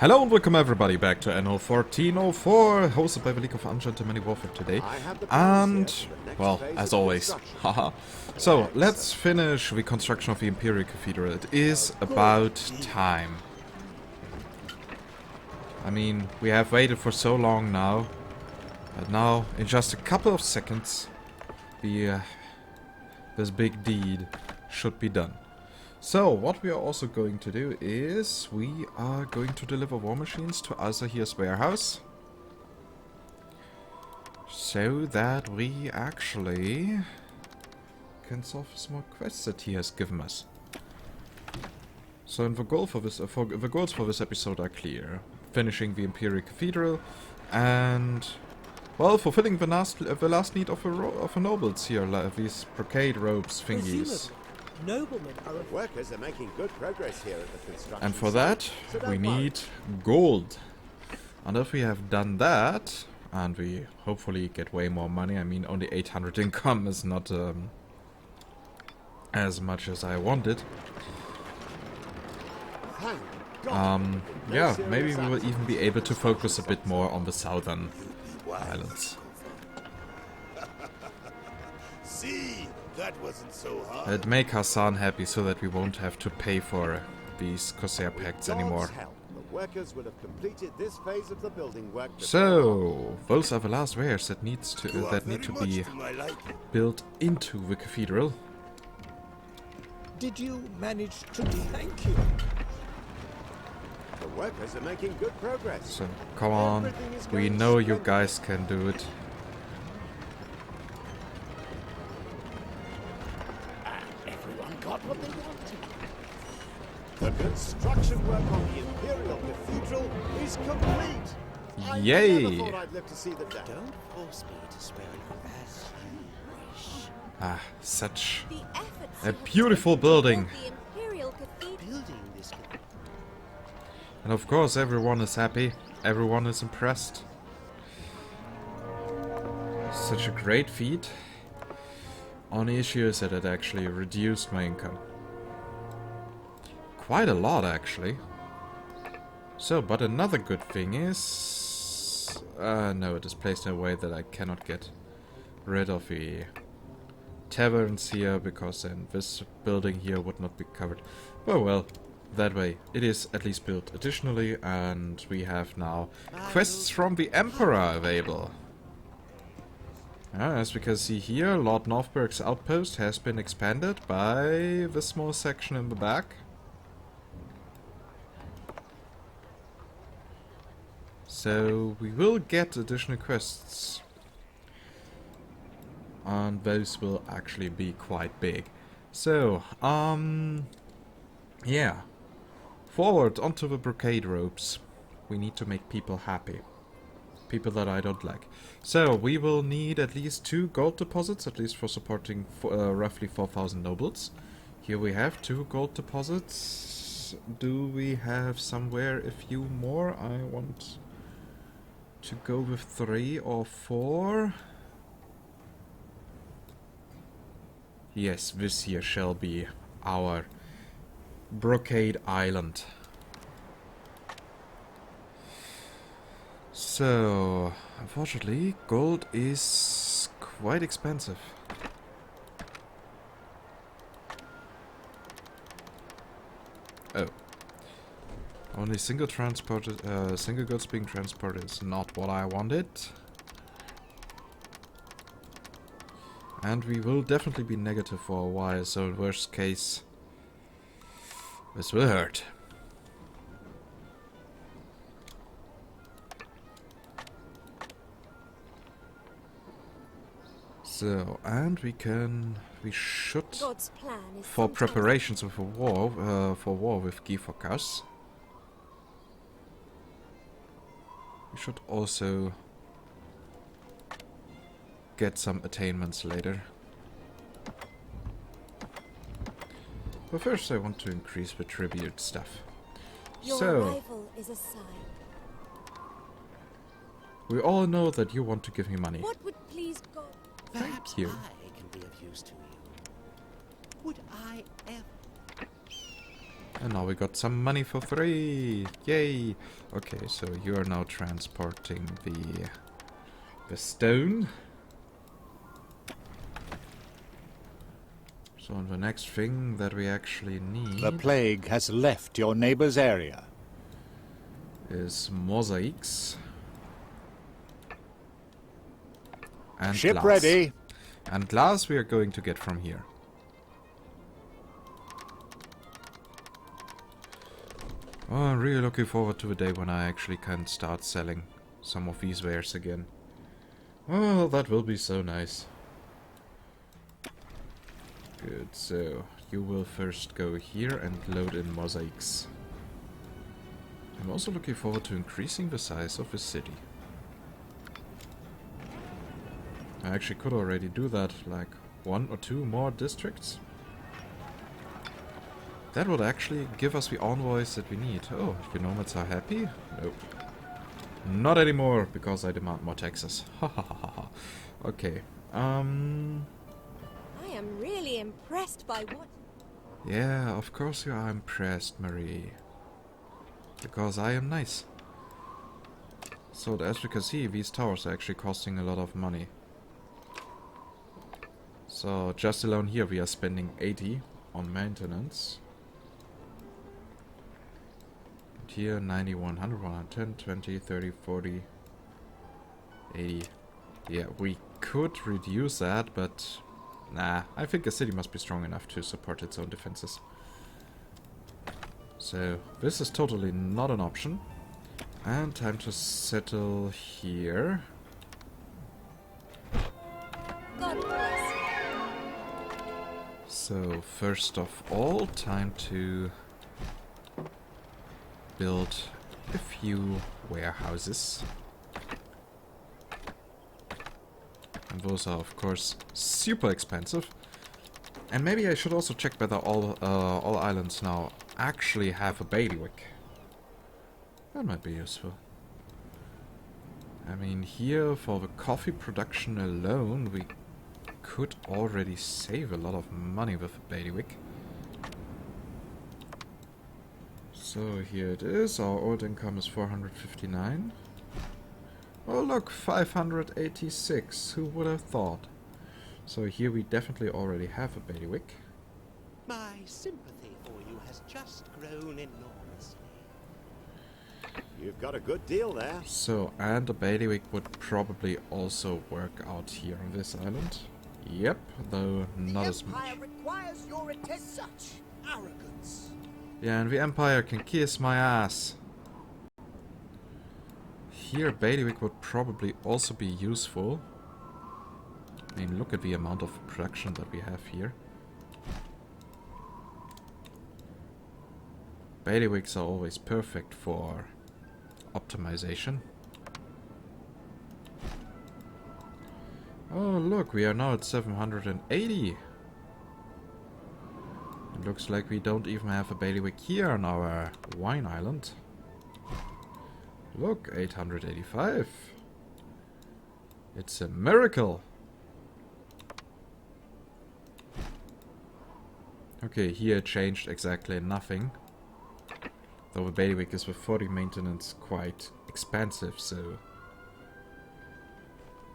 Hello and welcome everybody back to Anno 1404, hosted by Felix of Ungentlemanly Warfare today. And, well, as always, haha. So, let's finish the construction of the Imperial Cathedral. It is about time. I mean, we have waited for so long now. But now, in just a couple of seconds, this big deed should be done. So, what we are also going to do is we are going to deliver war machines to Azahir's warehouse. So that we actually can solve some more quests that he has given us. So, the goals for this episode are clear. Finishing the Imperial Cathedral and, well, fulfilling the last need of the nobles here, like these brocade robes thingies. Noblemen are workers are making good progress here at the construction. And for that, we need gold. And if we have done that, and we hopefully get way more money, I mean, only 800 income is not as much as I wanted. Yeah, maybe we will even be able to focus a bit more on the southern islands. See, that wasn't so hard. It'd make Hassan happy so that we won't have to pay for these Corsair pacts anymore. The workers will have completed this phase of the building work. So, those are the last wares that need to be built into the cathedral. Did you manage to thank you? The workers are making good progress. So, come on. We know you guys can do it. Everyone got what they wanted. The construction work on the Imperial Cathedral is complete. Yay! I never thought I'd live to see the day. Don't force me to spell it as you wish. Ah, such a beautiful building. Building this And of course everyone is happy, everyone is impressed. Such a great feat. Only issue is that it actually reduced my income. Quite a lot actually. So, but another good thing is... no, it is placed in a way that I cannot get rid of the taverns here, because then this building here would not be covered. Oh well. That way, it is at least built additionally, and we have now quests from the Emperor available. As we can see here, Lord Northberg's outpost has been expanded by the small section in the back. So, we will get additional quests. And those will actually be quite big. So, yeah. Forward onto the brocade robes. We need to make people happy. People that I don't like. So, we will need at least 2 gold deposits, at least for supporting roughly 4,000 nobles. Here we have 2 gold deposits. Do we have somewhere a few more? I want to go with 3 or 4. Yes, this here shall be our Brocade Island. So, unfortunately, gold is quite expensive. Oh. Only single goods being transported is not what I wanted. And we will definitely be negative for a while, so in worst case, this will hurt. So, and we should, for preparations of a war, with Gifokas, we should also get some attainments later. But first I want to increase the tribute stuff. Your so, arrival is a sign. We all know that you want to give me money. What would please God? Perhaps you. I can be of use to you. Would I ever? And now we got some money for free. Yay! Okay, so you are now transporting the stone. So the next thing that we actually need The plague has left your neighbor's area. is mosaics. And Ship glass. ready. And glass we are going to get from here. Oh, I'm really looking forward to the day when I actually can start selling some of these wares again. Oh, that will be so nice. Good, so you will first go here and load in mosaics. I'm also looking forward to increasing the size of the city. I actually could already do that, like 1 or 2 more districts. That would actually give us the envoys that we need. Oh, the nomads are happy? Nope. Not anymore, because I demand more taxes. Ha ha ha ha ha. Okay. I am really impressed by what... Yeah, of course you are impressed, Marie. Because I am nice. So, as you can see, these towers are actually costing a lot of money. So, just alone here we are spending 80 on maintenance. And here 90, 100, 110, 20, 30, 40, 80. Yeah, we could reduce that, but nah, I think a city must be strong enough to support its own defenses. So, this is totally not an option. And time to settle here. God bless you. So, first of all, time to build a few warehouses. And those are, of course, super expensive. And maybe I should also check whether all islands now actually have a bailiwick. That might be useful. I mean, here, for the coffee production alone, we could already save a lot of money with a bailiwick. So here it is. Our old income is 459. Oh look, 586. Who would have thought? So here we definitely already have a bailiwick. My sympathy for you has just grown enormously. You've got a good deal there. So, and a bailiwick would probably also work out here on this island. Yep, though not as much. Requires your such arrogance. Yeah, and the Empire can kiss my ass. Here, bailiwick would probably also be useful. I mean, look at the amount of production that we have here. Bailiwicks are always perfect for optimization. Oh, look, we are now at 780. It looks like we don't even have a bailiwick here on our wine island. Look, 885. It's a miracle. Okay, here it changed exactly nothing. Though the bailiwick is with 40 maintenance quite expensive, so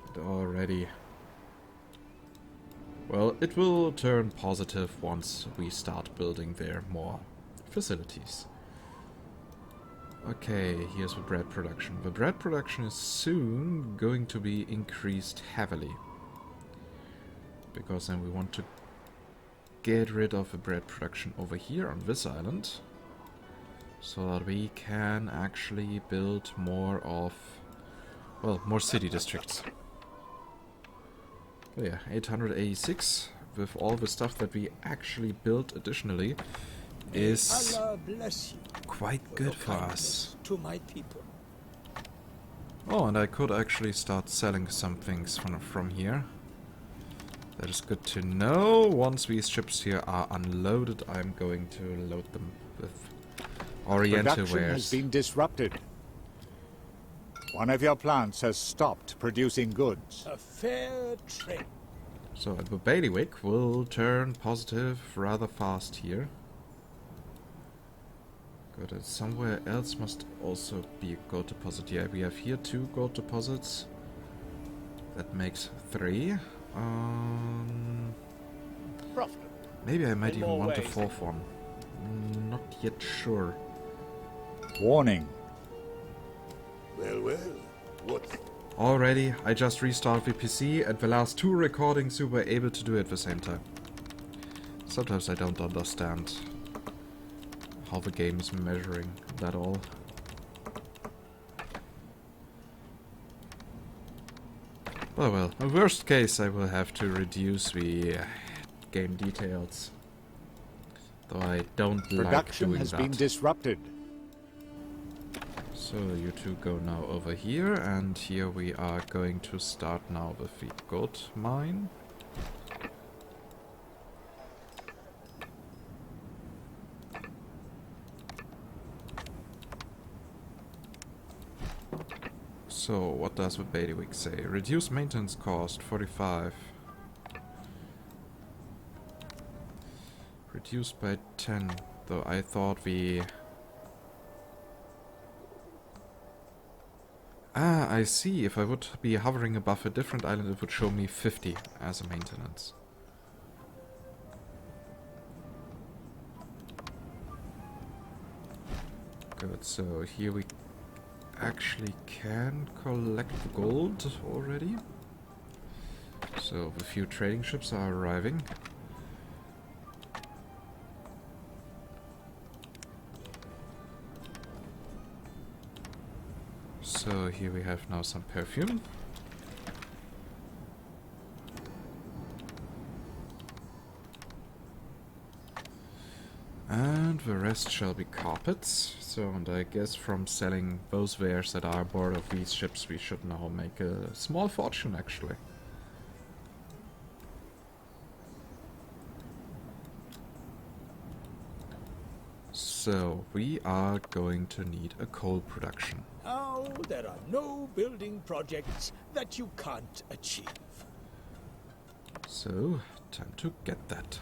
it already... Well, it will turn positive once we start building there more facilities. Okay, here's the bread production. The bread production is soon going to be increased heavily. Because then we want to get rid of the bread production over here on this island. So that we can actually build more of, well, more city districts. Oh yeah, 886 with all the stuff that we actually built additionally is Allah bless you quite good for us. to my people. Oh, and I could actually start selling some things from here. That is good to know. Once these ships here are unloaded, I'm going to load them with Oriental Production has wares. been disrupted. One of your plants has stopped producing goods. A fair trade. So the bailiwick will turn positive rather fast here. But somewhere else must also be a gold deposit. Yeah, we have here 2 gold deposits. That makes 3. Profitable. Maybe I might In even more want a ways 4th one. Not yet sure. Warning. Well, well. What? Already, I just restarted VPC, and the last 2 recordings you were able to do at the same time. Sometimes I don't understand how the game is measuring that all. Well, in worst case I will have to reduce the game details. Though I don't like Production doing has that. been disrupted. So you two go now over here, and here we are going to start now with the gold mine. So, what does the bailiwick say? Reduce maintenance cost, 45. Reduced by 10, though I thought we... Ah, I see. If I would be hovering above a different island, it would show me 50 as a maintenance. Good, so here we actually can collect the gold already. So the few trading ships are arriving. So here we have now some perfume. And the rest shall be carpets. So, and I guess from selling those wares that are aboard of these ships, we should now make a small fortune, actually. So, we are going to need a coal production. Now there are no building projects that you can't achieve. So, time to get that.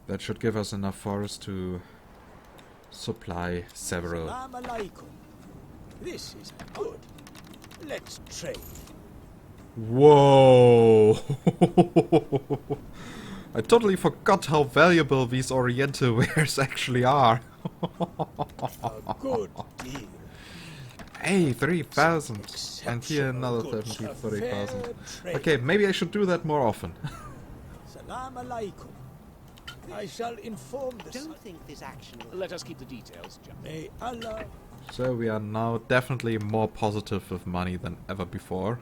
That should give us enough forest to supply several. Salam alaikum. This is good. Let's trade. Whoa! I totally forgot how valuable these Oriental wares actually are. A good deal. Hey, 3,000. And here another 30,000. Okay, maybe I should do that more often. Salam alaikum. I shall inform the Don't think this action will... Let us keep the details, John. May Allah... So we are now definitely more positive with money than ever before.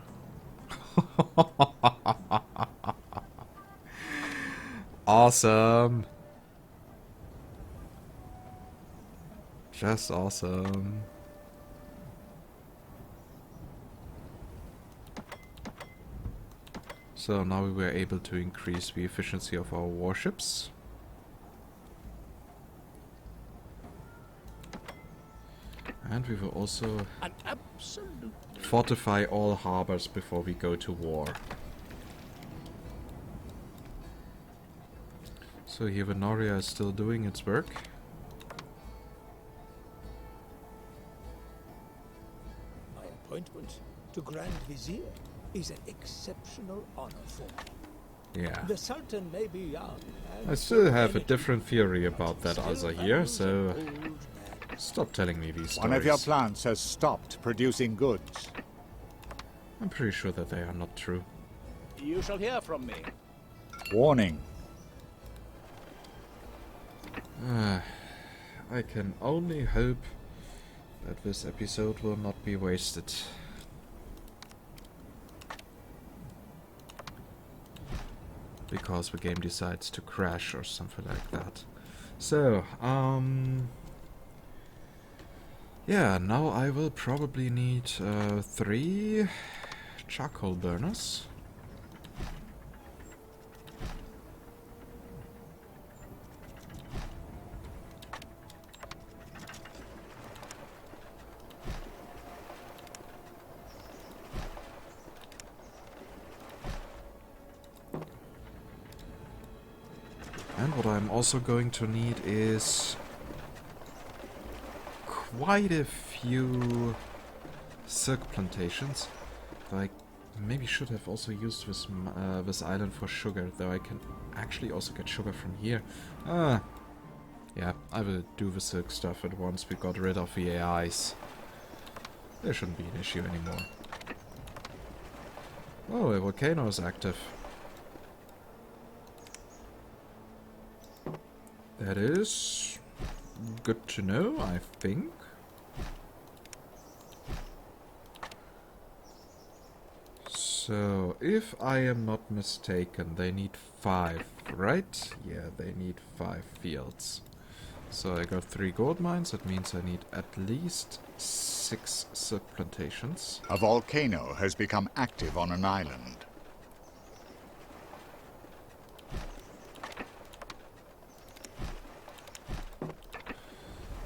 Awesome. Just awesome. So now we were able to increase the efficiency of our warships. And we will also An absolute... fortify all harbors before we go to war. So here Venoria is still doing its work. My appointment to Grand Vizier is an exceptional honor for me. Yeah. The Sultan may be young. And I still have a energetic, different theory about that still Azza here, values so an old man. stop telling me these One of your stories. plants has stopped producing goods. I'm pretty sure that they are not true. You shall hear from me. Warning. I can only hope that this episode will not be wasted. Because the game decides to crash or something like that. So, yeah, now I will probably need 3 charcoal burners. think what I'm also going to need is quite a few silk plantations. Though I maybe should have also used this island for sugar, though I can actually also get sugar from here. Yeah, I will do the silk stuff at once we got rid of the AIs. There shouldn't be an issue anymore. Oh, a volcano is active. That is good to know, I think. So, if I am not mistaken, they need 5, right? Yeah, they need 5 fields. So I got 3 gold mines, that means I need at least 6 silk plantations. A volcano has become active on an island.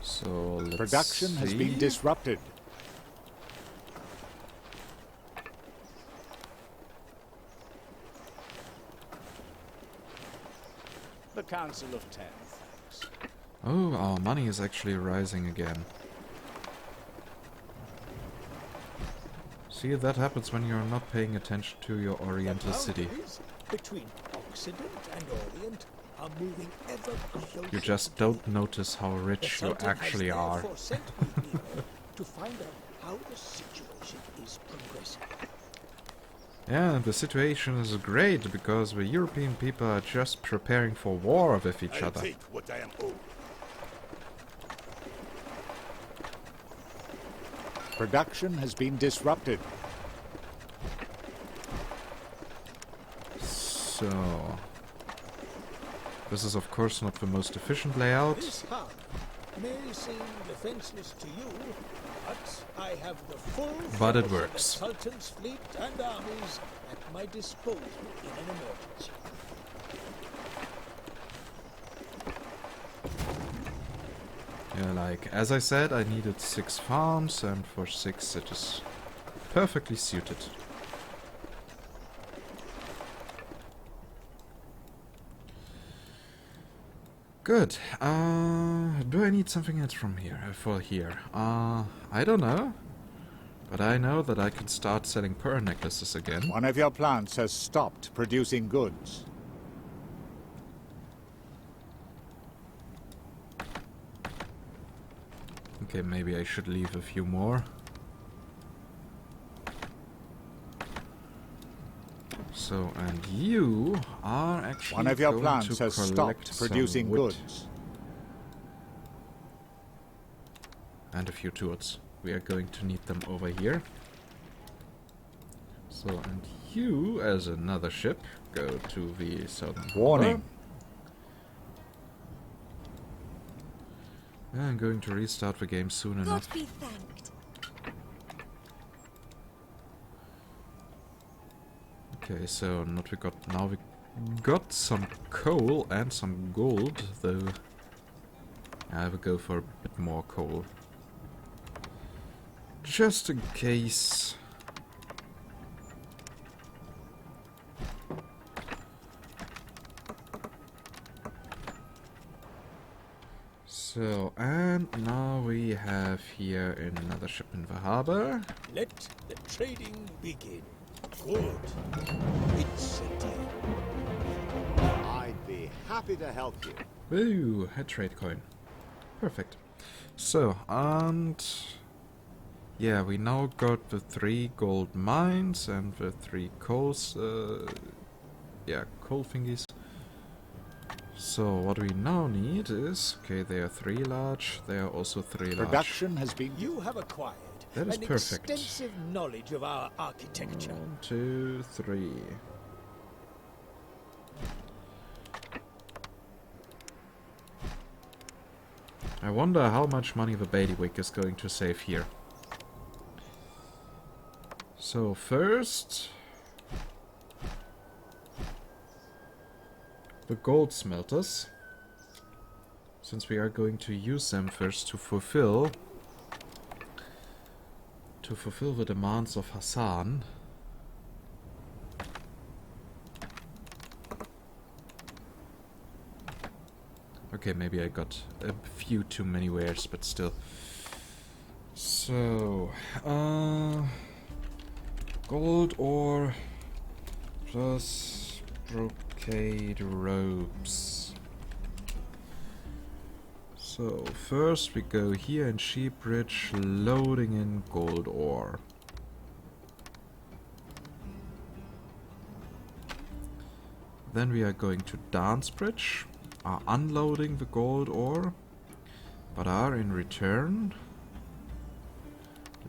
So let's Production has been see. disrupted. The Council of 10, thanks. Oh, our money is actually rising again. See, that happens when you're not paying attention to your Oriental city. Boundaries between Occident and Orient are moving ever closer. You just don't notice how rich you actually are. Sent me here to find out how the situation is progressing. Yeah, the situation is great because the European people are just preparing for war with each other. Take what I am owed. Production has been disrupted. So, this is of course not the most efficient layout. This hub may seem defenseless to you, but I have the full But it force of works. the Sultan's fleet and armies at my disposal in an emergency. Yeah, like, as I said, I needed 6 farms, and for 6 it is perfectly suited. Good. Do I need something else from here, for here? I don't know. But I know that I can start selling pearl necklaces again. One of your plants has stopped producing goods. Okay, maybe I should leave a few more. So, and you are actually One of your going plants to has collect stopped some producing wood goods. and a few tools. We are going to need them over here. So, and you, as another ship, go to the southern Warning. border. I'm going to restart the game soon God enough. be thanked. Okay, so not we got some coal and some gold, though I will go for a bit more coal. Just in case. So, and now we have here another ship in the harbor. Let the trading begin. Good. It's a deal. I'd be happy to help you. Ooh, a trade coin. Perfect. So, and yeah, we now got the 3 gold mines and the 3 coals, yeah, coal thingies. So what we now need is, okay, they are 3 large, they are also 3 large. Production has been... You have acquired That is an perfect. extensive knowledge of our architecture. 1, 2, 3. I wonder how much money the bailiwick is going to save here. So first, the gold smelters, since we are going to use them first to fulfill the demands of Hassan. Okay, maybe I got a few too many wares, but still. So, gold ore plus brocade robes. So, first we go here in Sheep Ridge, loading in gold ore. Then we are going to Dancebridge, are unloading the gold ore, but are in return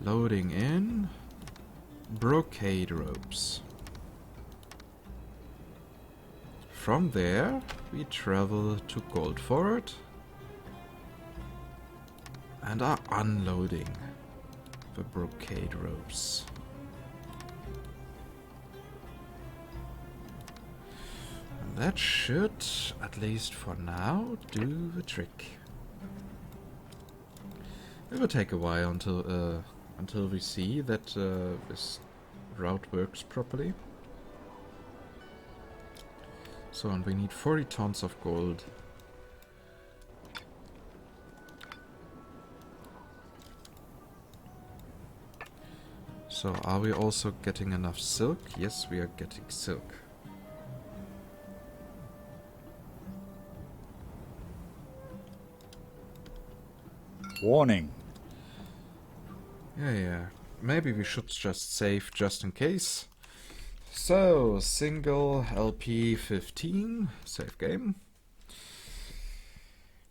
loading in brocade ropes. From there we travel to Goldford and are unloading the brocade ropes. And that should, at least for now, do the trick. It will take a while until we see that this route works properly. So, and we need 40 tons of gold. So, are we also getting enough silk? Yes, we are getting silk. Warning. Yeah. Maybe we should just save just in case. So, single LP 15, save game.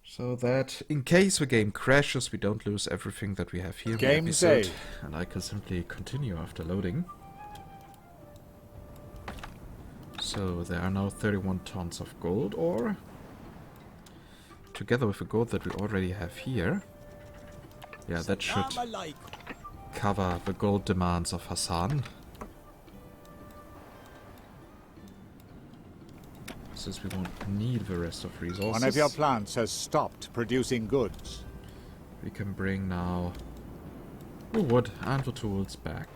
So that in case the game crashes, we don't lose everything that we have here in the Game episode, saved. and I can simply continue after loading. So there are now 31 tons of gold ore, together with the gold that we already have here. Yeah, that should cover the gold demands of Hassan. Since we won't need the rest of resources. One of your plants has stopped producing goods. We can bring now the wood and the tools back.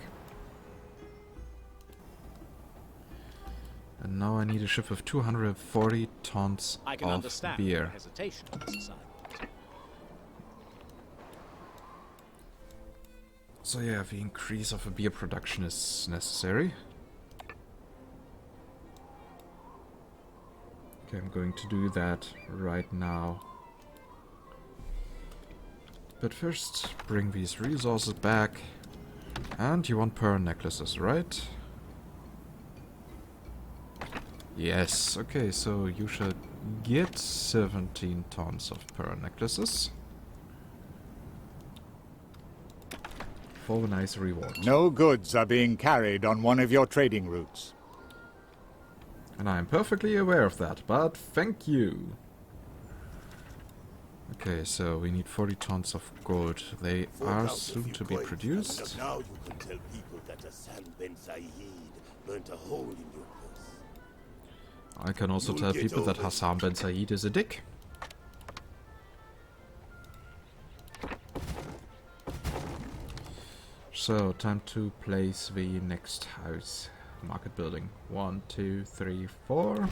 And now I need a ship of 240 tons I can of understand beer. the hesitation on this assignment. So yeah, the increase of the beer production is necessary. Okay, I'm going to do that right now. But first, bring these resources back. And you want pearl necklaces, right? Yes, okay, so you should get 17 tons of pearl necklaces. For a nice reward. No goods are being carried on one of your trading routes. And I am perfectly aware of that, but thank you. Okay, so we need 40 tons of gold. They are soon to be produced. Now you can tell people that Hassan Ben Said burnt a hole in your purse. I can also You'll tell get people that over it. Hassan Ben Said is a dick. So, time to place the next house. Market building. 1, 2, 3, 4.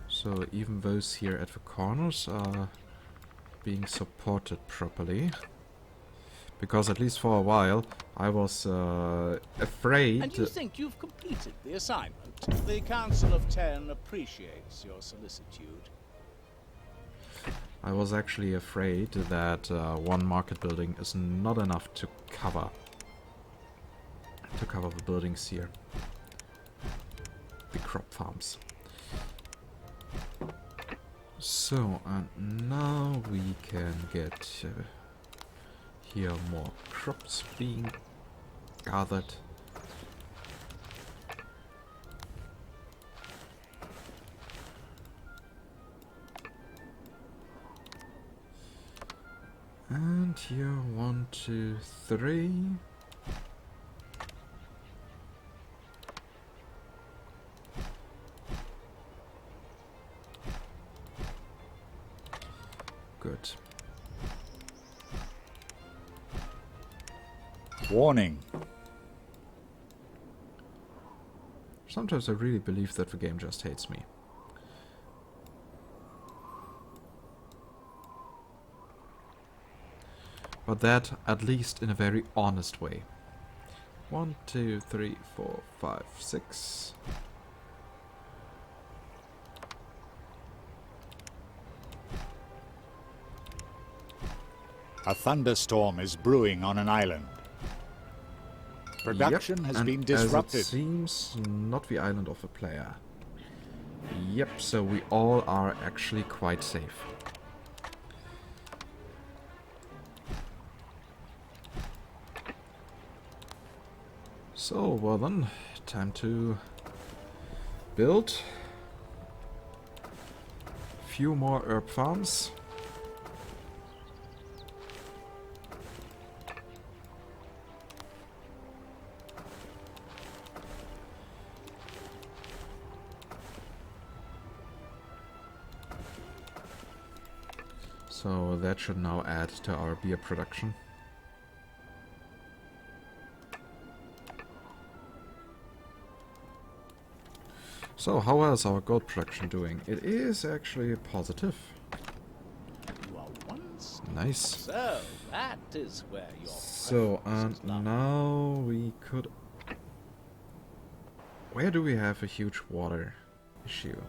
So even those here at the corners are being supported properly. Because at least for a while I was afraid... And you think you've completed the assignment? The Council of Ten appreciates your solicitude. I was actually afraid that one market building is not enough to cover the buildings here. The crop farms. So, and now we can get here more crops being gathered. And here, 1, 2, 3. Good. Warning. Sometimes I really believe that the game just hates me. But that at least in a very honest way. 1, 2, 3, 4, 5, 6. A thunderstorm is brewing on an island. Production has been disrupted. As it seems, not the island of a player. Yep, so we all are actually quite safe. So, well then, time to build a few more herb farms. So that should now add to our beer production. So how is our gold production doing? It is actually positive. You are once. Nice. So that is where your So preferences lie. now we could... Where do we have a huge water issue?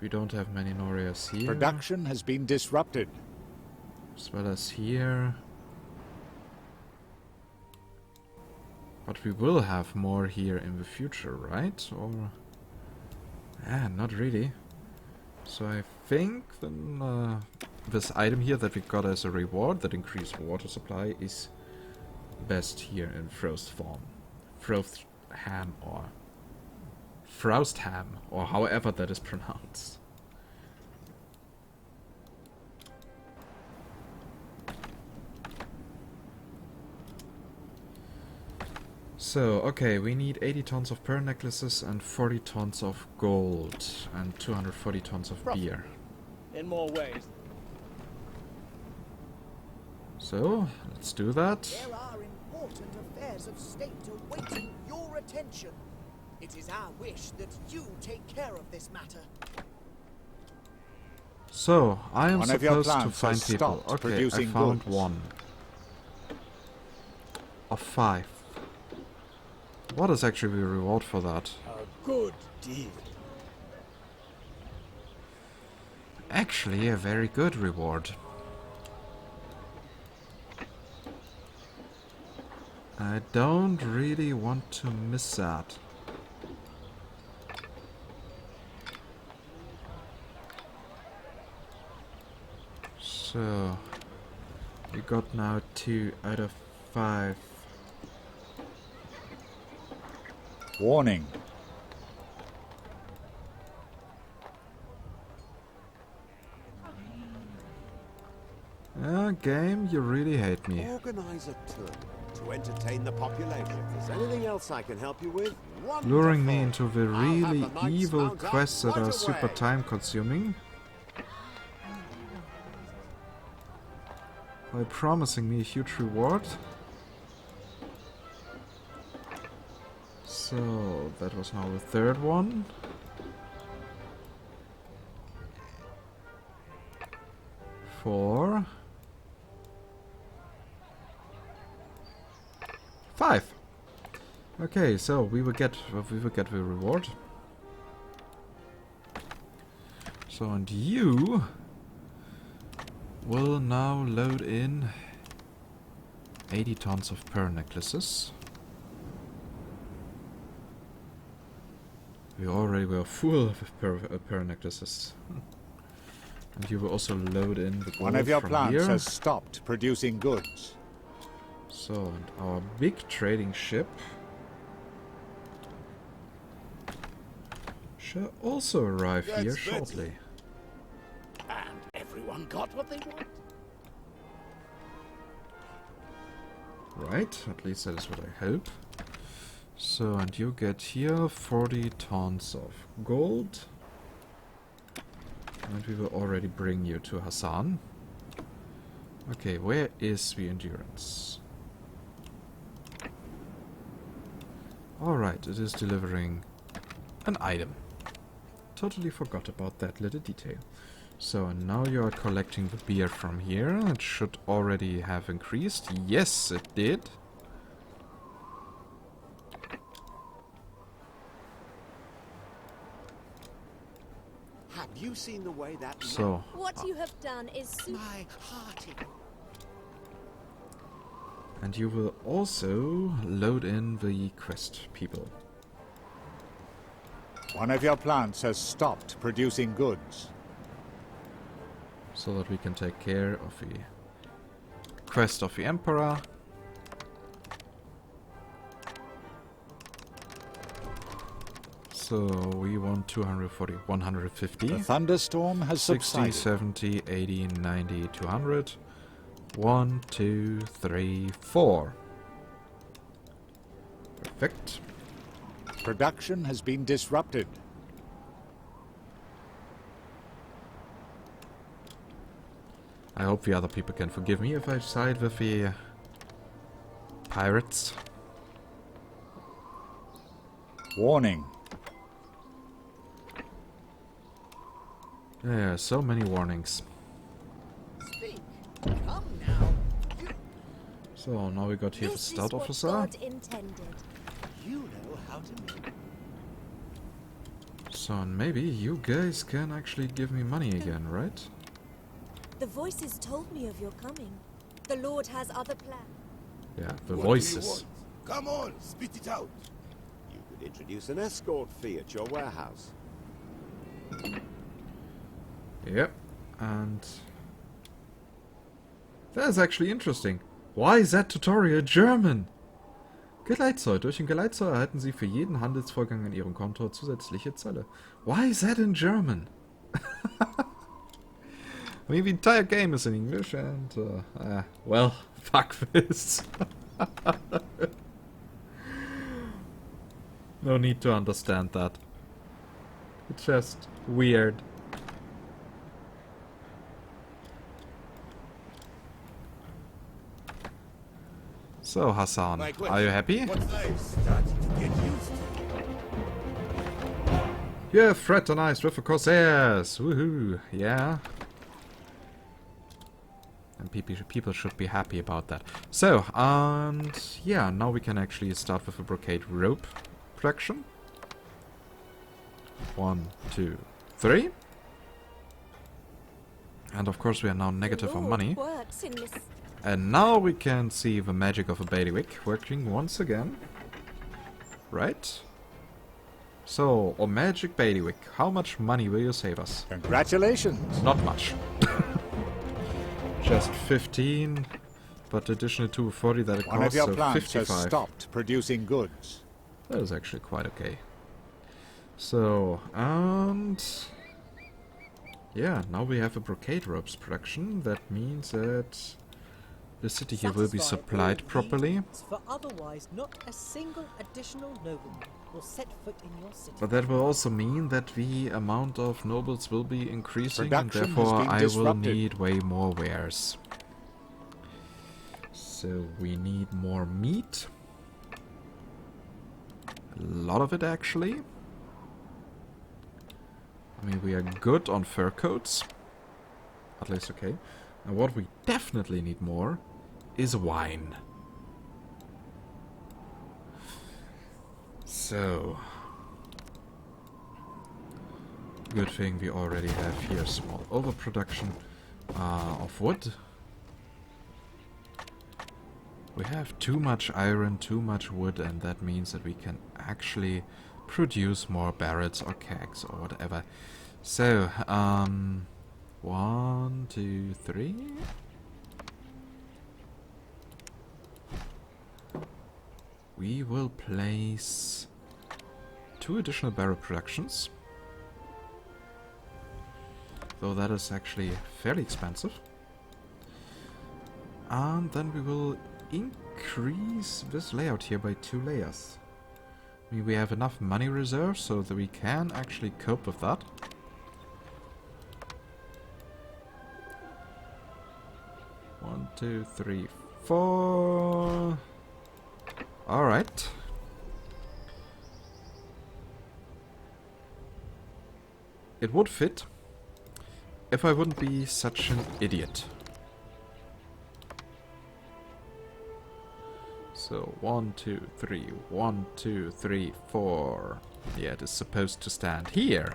We don't have many Norias here. Production has been disrupted. As well as here. But we will have more here in the future, right? Or... not really. So I think then this item here that we got as a reward that increased water supply is best here in Frost form. Frost ham or... Frostham, or however that is pronounced. So, okay, we need 80 tons of pearl necklaces and 40 tons of gold and 240 tons of beer. In more ways. So, let's do that. There are important affairs of state awaiting your attention. It is our wish that you take care of this matter. So, I am One of your supposed to plants find has people. stopped Okay, I producing found goods. 1. Of 5. What is actually the reward for that? A good deal. Actually, a very good reward. I don't really want to miss that. So, we got now 2 out of 5. Warning. Game, you really hate me. Organize a tour to entertain the population. If there's anything else I can help you with, Luring me wonderful. into the I'll have really the knights evil mount up quests that right are super away. time consuming. By promising me a huge reward. So, that was now the third one. Four. 5. Okay, so we will get the reward. So, and you will now load in 80 tons of pearl necklaces. We already were full of pearl necklaces. And you will also load in the gold One of your from plants here. has stopped producing goods. So, and our big trading ship shall also arrive here That's shortly. And everyone got what they wanted. Right, at least that is what I hope. So, and you get here 40 tons of gold. And we will already bring you to Hassan. Okay, where is the endurance? Alright, it is delivering an item. Totally forgot about that little detail. So now you are collecting the beer from here. It should already have increased. Yes, it did. Have you seen the way that So What you have done is My hearty. and you will also load in the quest people. One of your plants has stopped producing goods. So that we can take care of the quest of the Emperor. So we want 240, 150. The thunderstorm has 60, subsided. 70, 80, 90, 200. 1, 2, 3, 4. Perfect. Production has been disrupted. I hope the other people can forgive me if I side with the pirates. Warning. Yeah, so many warnings. Speak. Come now. You So now we got here the this is stout what officer. God intended. You know how to make. So and maybe you guys can actually give me money again, right? The voices told me of your coming. The Lord has other plans. Yeah, the What do you voices. want? Come on, spit it out. You could introduce an escort fee at your warehouse. Yep, and that is actually interesting. Why is that tutorial German? Geleitzoll. Durch den Geleitzoll erhalten Sie für jeden Handelsvorgang an Ihrem Konto zusätzliche Zölle. Why is that in German? I mean, the entire game is in English, and well, fuck this. No need to understand that. It's just weird. So, Hassan, My question, are you happy? What I've started to get used to. You have fraternized with the Corsairs! Woohoo! Yeah. And people should be happy about that. So, and yeah, now we can actually start with a brocade rope production. 1, 2, 3. And of course we are now negative on money. Works in this. And now we can see the magic of a bailiwick working once again. Right? So, a magic bailiwick, how much money will you save us? Congratulations. Not much. Just 15, but additional to 40 that it One of costs, your so plants 55. has stopped producing goods. That is actually quite okay. So, and yeah, now we have a brocade ropes production. That means that the city here will be supplied properly. For otherwise, not a single additional nobleman will set foot in your city. But that will also mean that the amount of nobles will be increasing, Production and has therefore been I will disrupted. need way more wares. So we need more meat. A lot of it, actually. I mean, we are good on fur coats. At least okay. And what we definitely need more is wine. So, good thing we already have here small overproduction of wood. We have too much iron, too much wood, and that means that we can actually produce more barrels or kegs or whatever. So, 1, 2, 3. We will place 2 additional barrel productions. Though that is actually fairly expensive. And then we will increase this layout here by 2 layers. I mean, we have enough money reserves so that we can actually cope with that. One, 2, 3, 4. Alright. It would fit if I wouldn't be such an idiot. So 1, 2, 3, 1, 2, 3, 4. Yeah, it is supposed to stand here.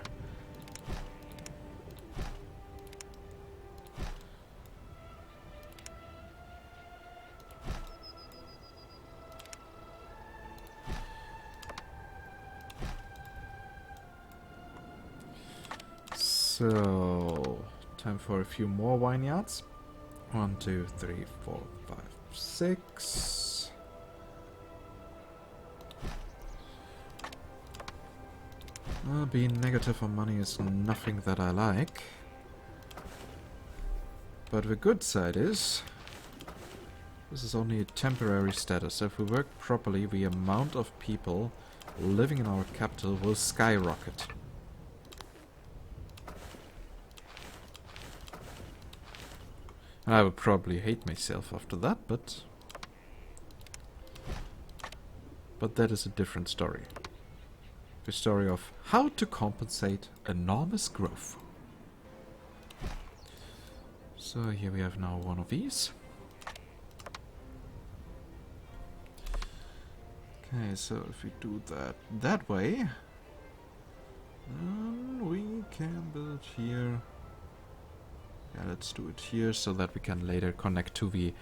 So, time for a few more vineyards. 1, 2, 3, 4, 5, 6. Being negative on money is nothing that I like. But the good side is, this is only a temporary status. So if we work properly, the amount of people living in our capital will skyrocket. I would probably hate myself after that, but that is a different story. The story of how to compensate enormous growth. So here we have now one of these. Okay, so if we do that way, then we can build here. Yeah, let's do it here so that we can later connect to the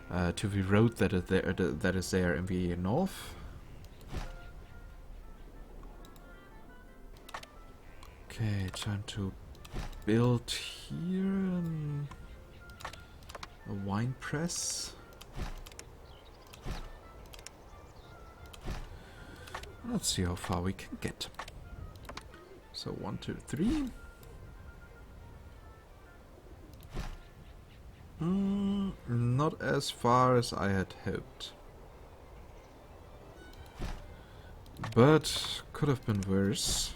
road that is there in the north. Okay, time to build here a wine press. Let's see how far we can get. So 1, 2, 3. Not as far as I had hoped. But could have been worse.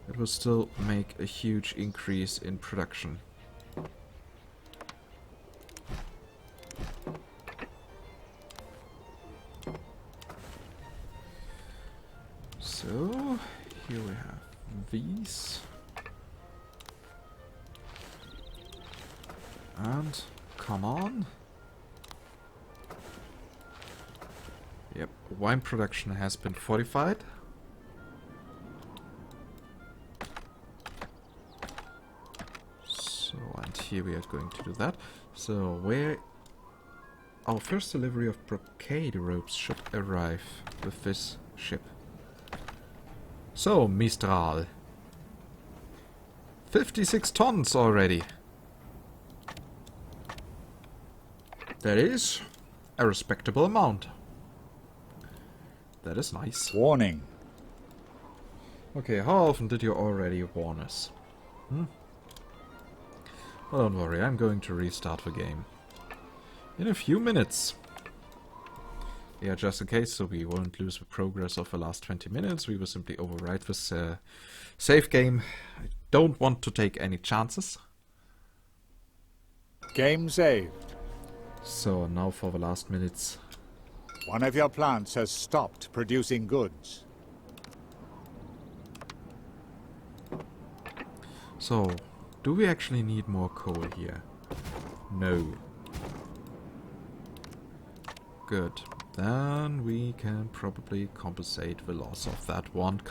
It will still make a huge increase in production. So, here we have these. And, come on. Yep, wine production has been fortified. So, and here we are going to do that. So, where our first delivery of brocade ropes should arrive with this ship. So, Mistral. 56 tons already. That is a respectable amount. That is nice. Warning. Okay, how often did you already warn us? Well, don't worry, I'm going to restart the game. In a few minutes. Yeah, just in case, so we won't lose the progress of the last 20 minutes. We will simply overwrite this save game. I don't want to take any chances. Game saved. So, now for the last minutes. One of your plants has stopped producing goods. So, do we actually need more coal here? No. Good. Then we can probably compensate the loss of that one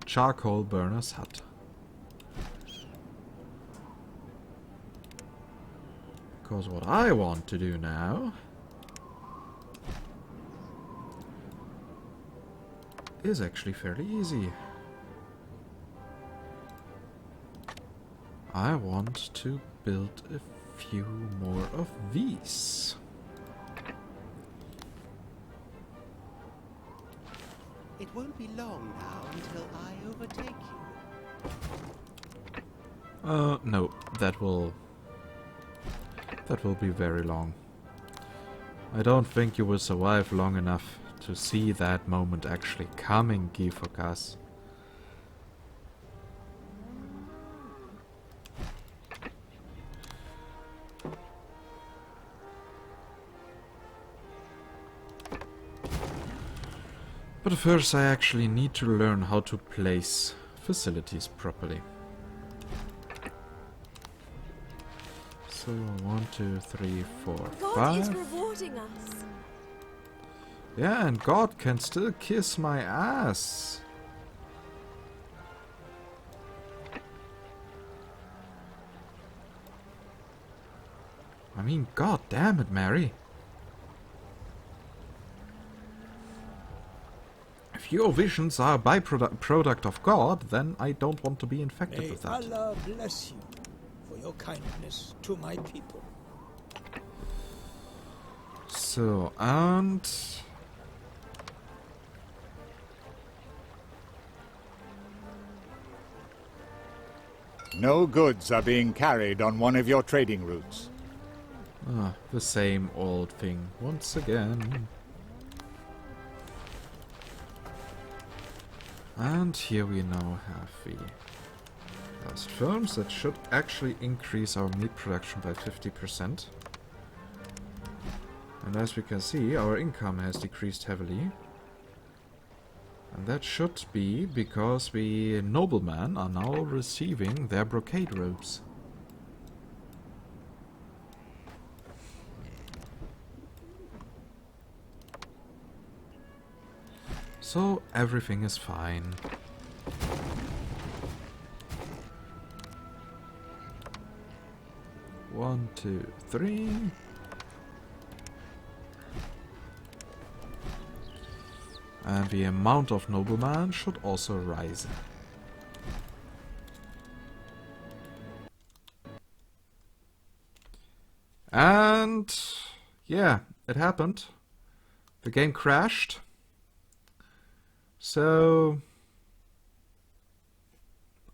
charcoal burner's hut. Because what I want to do now is actually fairly easy. I want to build a few more of these. It won't be long now until I overtake you. No, that will be very long. I don't think you will survive long enough to see that moment actually coming, Gifokas. But first I actually need to learn how to place facilities properly. So 1, 2, 3, 4, God is 5. rewarding us. Yeah, and God can still kiss my ass. I mean, god damn it, Mary. If your visions are a byproduct of God, then I don't want to be infected May with that. Allah bless you for your kindness to my people. So, and... No goods are being carried on one of your trading routes. Ah, the same old thing once again. And here we now have the last firms that should actually increase our meat production by 50%. And as we can see, our income has decreased heavily. And that should be because the noblemen are now receiving their brocade robes. So everything is fine. One, two, three. And the amount of noblemen should also rise. And yeah, it happened. The game crashed. So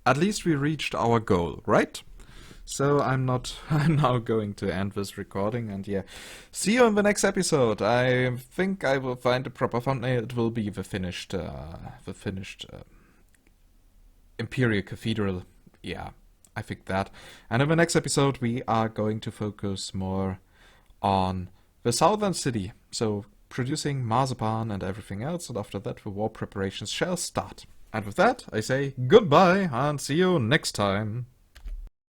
at least we reached our goal, right? So I'm now going to end this recording, and yeah, see you in the next episode. I think I will find a proper thumbnail. It will be the finished Imperial Cathedral. Yeah, I think that. And in the next episode, we are going to focus more on the southern city. So producing marzipan and everything else, and after that the war preparations shall start. And with that, I say goodbye and see you next time.